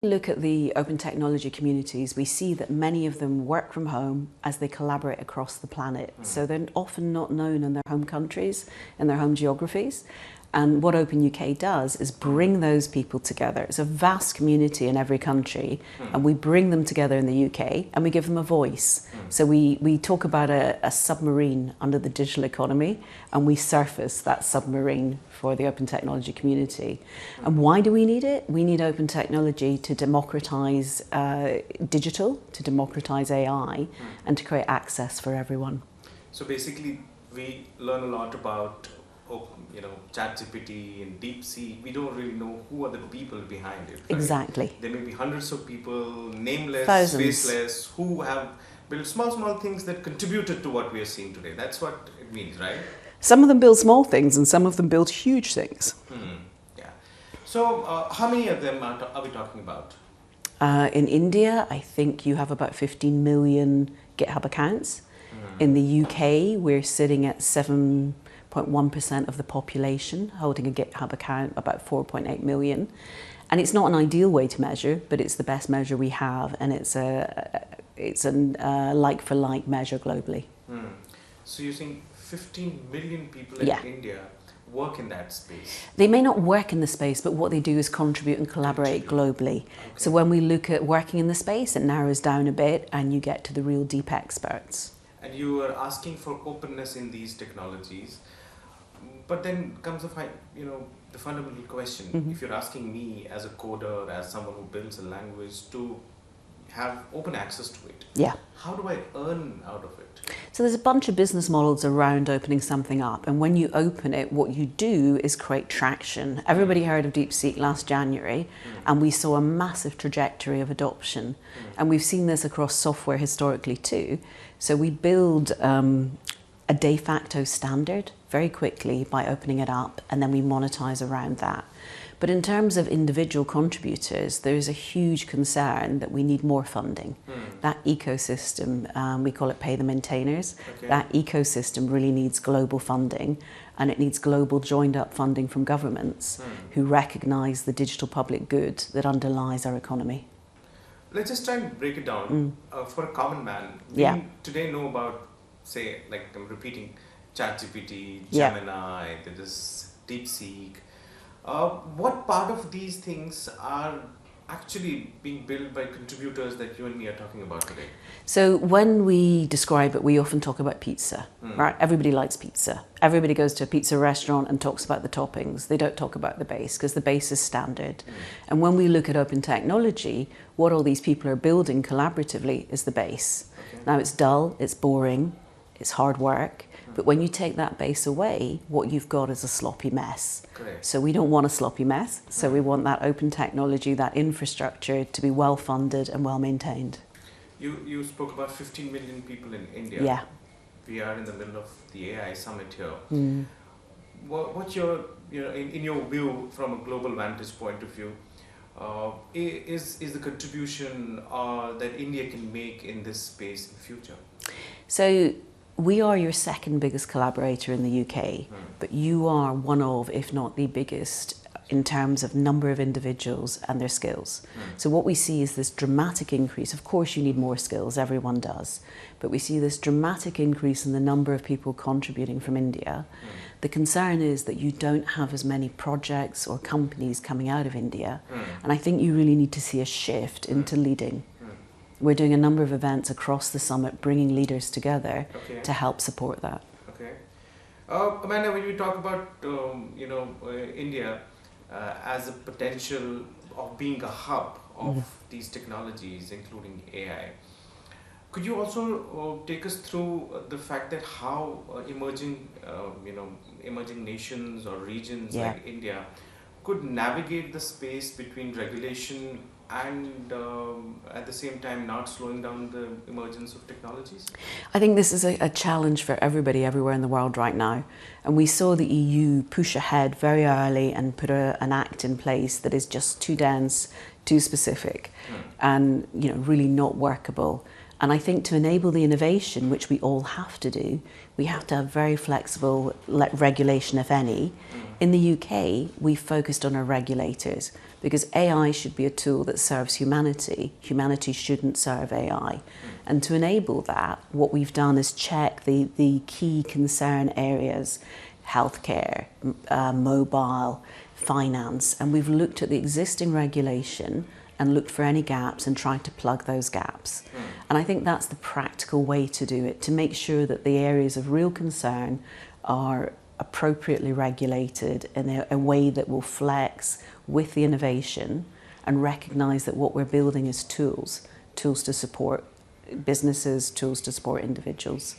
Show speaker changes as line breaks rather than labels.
Look at the open technology communities, we see that many of them work from home as they collaborate across the planet. So they're often not known in their home countries, in their home geographies. And what OpenUK does is bring those people together. It's a vast community in every country, and we bring them together in the UK and we give them a voice. So we talk about a submarine under the digital economy, and we surface that submarine for the open technology community. And why do we need it? We need open technology to democratise digital, to democratise AI, and to create access for everyone.
So basically, we learn a lot about ChatGPT and DeepSeek. We don't really know who are the people behind it. Right?
Exactly.
There may be hundreds of people, nameless,
Thousands.
faceless, who have built small things that contributed to what we are seeing today. That's what it means, right?
Some of them build small things and some of them build huge things.
Yeah. So how many of them are we talking about?
In India, I think you have about 15 million GitHub accounts. In the UK, we're sitting at 7.1% of the population holding a GitHub account, about 4.8 million. And it's not an ideal way to measure, but it's the best measure we have, and it's a like-for-like measure globally.
So you're saying 15 million people in India work in that space?
They may not work in the space, but what they do is contribute and collaborate globally. Okay. So when we look at working in the space, it narrows down a bit and you get to the real deep experts.
And you are asking for openness in these technologies. But then comes the fundamental question. If you're asking me as a coder, as someone who builds a language, to have open access to it, how do I earn out of it?
So there's a bunch of business models around opening something up, and when you open it, what you do is create traction. Everybody heard of DeepSeek last January, and we saw a massive trajectory of adoption. And we've seen this across software historically too. So we build a de facto standard very quickly by opening it up, and then we monetize around that. But in terms of individual contributors, there's a huge concern that we need more funding. That ecosystem, we call it pay the maintainers, that ecosystem really needs global funding, and it needs global joined up funding from governments who recognise the digital public good that underlies our economy.
Let's just try and break it down. For a common man, we today know about, say, like I'm repeating, ChatGPT, Gemini, there is DeepSeek. What part of these things are actually being built by contributors that you and me are talking about today?
So when we describe it, we often talk about pizza, right? Everybody likes pizza. Everybody goes to a pizza restaurant and talks about the toppings. They don't talk about the base because the base is standard. And when we look at open technology, what all these people are building collaboratively is the base. Now it's dull, it's boring, it's hard work. But when you take that base away, what you've got is a sloppy mess.
Correct.
So we don't want a sloppy mess. So we want that open technology, that infrastructure to be well funded and well maintained.
You spoke about 15 million people in India.
Yeah.
We are in the middle of the AI summit here. What's your, in your view, from a global vantage point of view, is the contribution that India can make in this space in the future?
So we are your second biggest collaborator in the UK, but you are one of, if not the biggest, in terms of number of individuals and their skills. So what we see is this dramatic increase. Of course you need more skills, everyone does, but we see this dramatic increase in the number of people contributing from India. The concern is that you don't have as many projects or companies coming out of India, and I think you really need to see a shift into leading. We're doing a number of events across the summit, bringing leaders together to help support that.
Okay. Amanda, when you talk about, India as a potential of being a hub of these technologies, including AI, could you also take us through the fact that how emerging nations or regions like India could navigate the space between regulation and at the same time not slowing down the emergence of technologies?
I think this is a challenge for everybody everywhere in the world right now. And we saw the EU push ahead very early and put an act in place that is just too dense, too specific, and really not workable. And I think to enable the innovation, which we all have to do, we have to have very flexible regulation, if any. In the UK, we focused on our regulators because AI should be a tool that serves humanity. Humanity shouldn't serve AI. And to enable that, what we've done is check the key concern areas: healthcare, mobile, finance, and we've looked at the existing regulation and looked for any gaps and tried to plug those gaps. And I think that's the practical way to do it, to make sure that the areas of real concern are appropriately regulated in a way that will flex with the innovation and recognise that what we're building is tools to support businesses, tools to support individuals.